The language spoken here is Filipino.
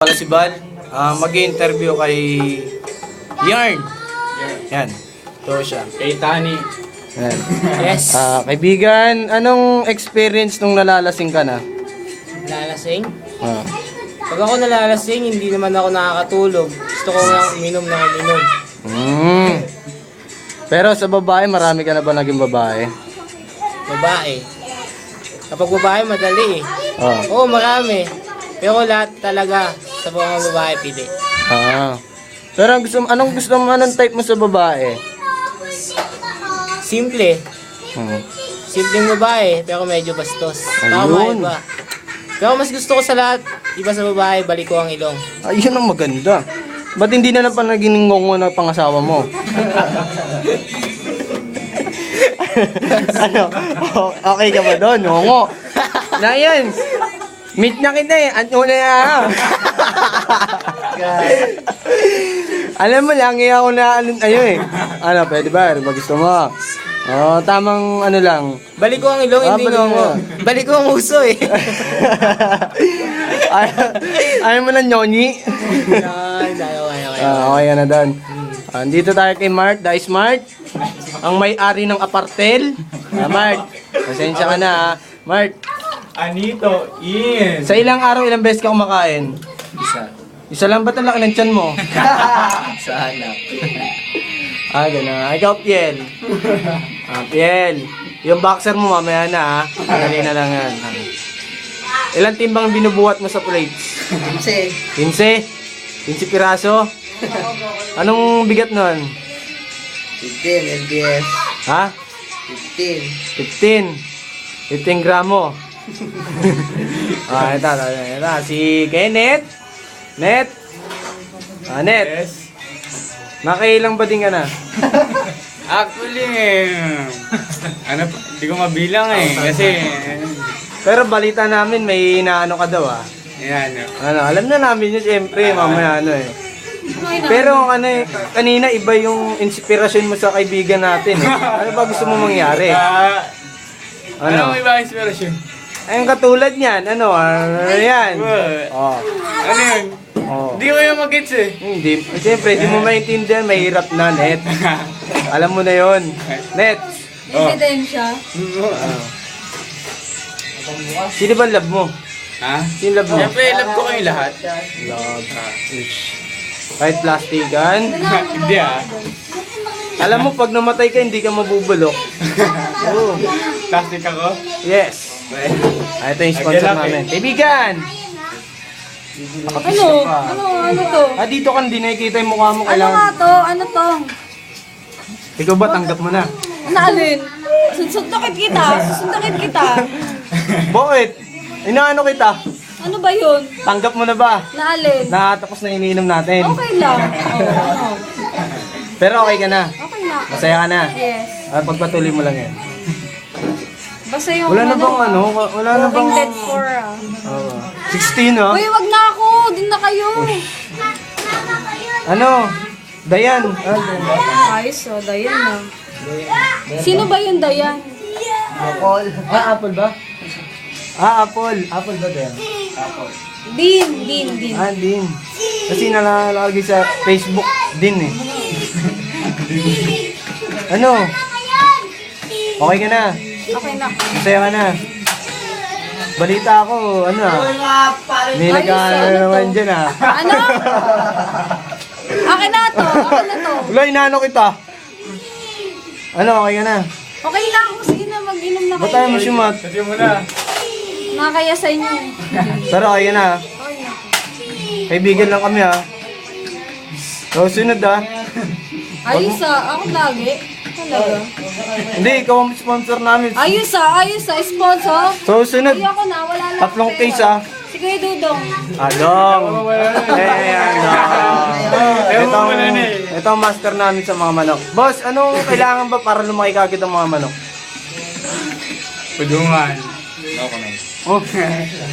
Pala si Bal, mag-interview kay Yarn. Yan. Ito siya. Kay Tani. Yan. Yes. Kaibigan, anong experience nung nalalasing ka na? Lalasing? Ah. Pag ako nalalasing, hindi naman ako nakakatulog. Gusto ko nga uminom na uminom. Pero sa babae, marami ka na ba naging babae? Babae. Kapag babae, madali eh. Ah. Oo, marami. Pero lahat talaga sa mga babae pili. Pero anong gusto mo, anong type mo sa babae? Simple. Simpleng babae, pero medyo bastos. Tama Ayun. iba. Pero mas gusto ko sa lahat, iba sa babae, balik ko ang ilong. Ayun ang maganda. Ba't hindi na lang pa naging ngongo na pangasawa mo? Ano? Okay ka ba doon? Ngongo. Na yan. Meet na kita eh. Ano na yan? Alam mo lang, ako na ayo eh. Ano, pwede ba? Ano ba gusto mo? Oh, tamang ano lang. Balik ko ang ilong, hindi balik ngongo. mo. Balik ko ang uso eh. Ayaw mo na nyonyi? Okay ka na doon. Dito tayo kay Mart, the Smart. Ang may-ari ng apartel. Mart, pasensya ka na ha. Mart, Anito, in. sa ilang araw, ilang beses ka kumakain? Isa. Isa lang ba't ang laki ng tiyan mo? Sa anak. Gano'n. Ikaw, Piel. Piel. Yung boxer mo mamaya na ha. Dali na lang yan. Ilang timbang binubuhat mo sa plates? 15? 15 piraso? Anong bigat nun? 15 LBS. Ha? 15. 15 gramo. Ito. Si Kenneth. Net. Net. Yes. Nakailang ba din ka na? Actually, hindi ko mabilang eh. Kasi, Pero balita namin may inaano ka daw ah. yan. Alam na namin yun siyempre, mamaya eh. Pero kanina iba yung inspirasyon mo sa kaibigan natin eh. Ano ba gusto mo mangyari? Ano iba inspirasyon? Ayun katulad niyan, yan. Oh. Ano yun? Oh. Hindi ko yung mag-gets eh. Hindi, siyempre, di mo maintindihan, mahirap na, Net. Alam mo na yon, Net. Ebidensya. Sino ba love mo? Ha? Sino love mo? Siyempre, love ko kayo lahat. Love. Kahit plastikan. Hindi ah. Alam mo, pag namatay ka, hindi ka mabubulok. Oh. Plastic ako? Yes. Ito yung sponsor namin. Kaibigan! Ano? Ano to? Dito ka, hindi nakikita yung mukha mo. Ano nga to? Ano to? Ikaw ba, tanggap mo na? Naalin? Susuntokin kita. Susuntokin kita. Bakit? Inaano kita? Ano ba yun? Tanggap mo na ba? Naalin? Tapos na iniinom natin. Okay lang. Ano? Pero okay ka na? Okay na. Masaya ka na? Yes. Pagpatuloy mo lang yan. Basta yung Wala na bang Wala na bang... Walking Dead 4 ah. 16 oh. Uy, wag na ako. Din na kayo. Ano? Dayan. Ayos oh, Dayan na. Sino ba yung Dayan? Apple. Apple ba? Apple. Apple ba Dayan? Din. Din. Kasi nalalagay sa Facebook din eh. Ano? Okay ka na? Okay na. Masaya ka na? Balita ako, may nag-ano naman dyan Ano? Akin na to. Akin na to. Wala, inaano kita. Ano, okay ka na? Okay na ako. Sige na, mag-inom na Ba't tayo kayo. masyumat? Sabi mo na. Nakakaya sa inyo. Pero okay ka na? Okay na. Kaibigan lang kami So, sunod Ayos ah. Ako lagi. Talaga. Hindi, ikaw ang sponsor namin. Ayos ah. Sponsor. So, sunod. Ayoko na. Wala lang. Tatlong pera. case Si Kuya Dudong. Adong. Ito ang master namin sa mga manok. Boss, anong kailangan ba para lumaki kagad ang mga manok? Pudungan. No comment. Oh.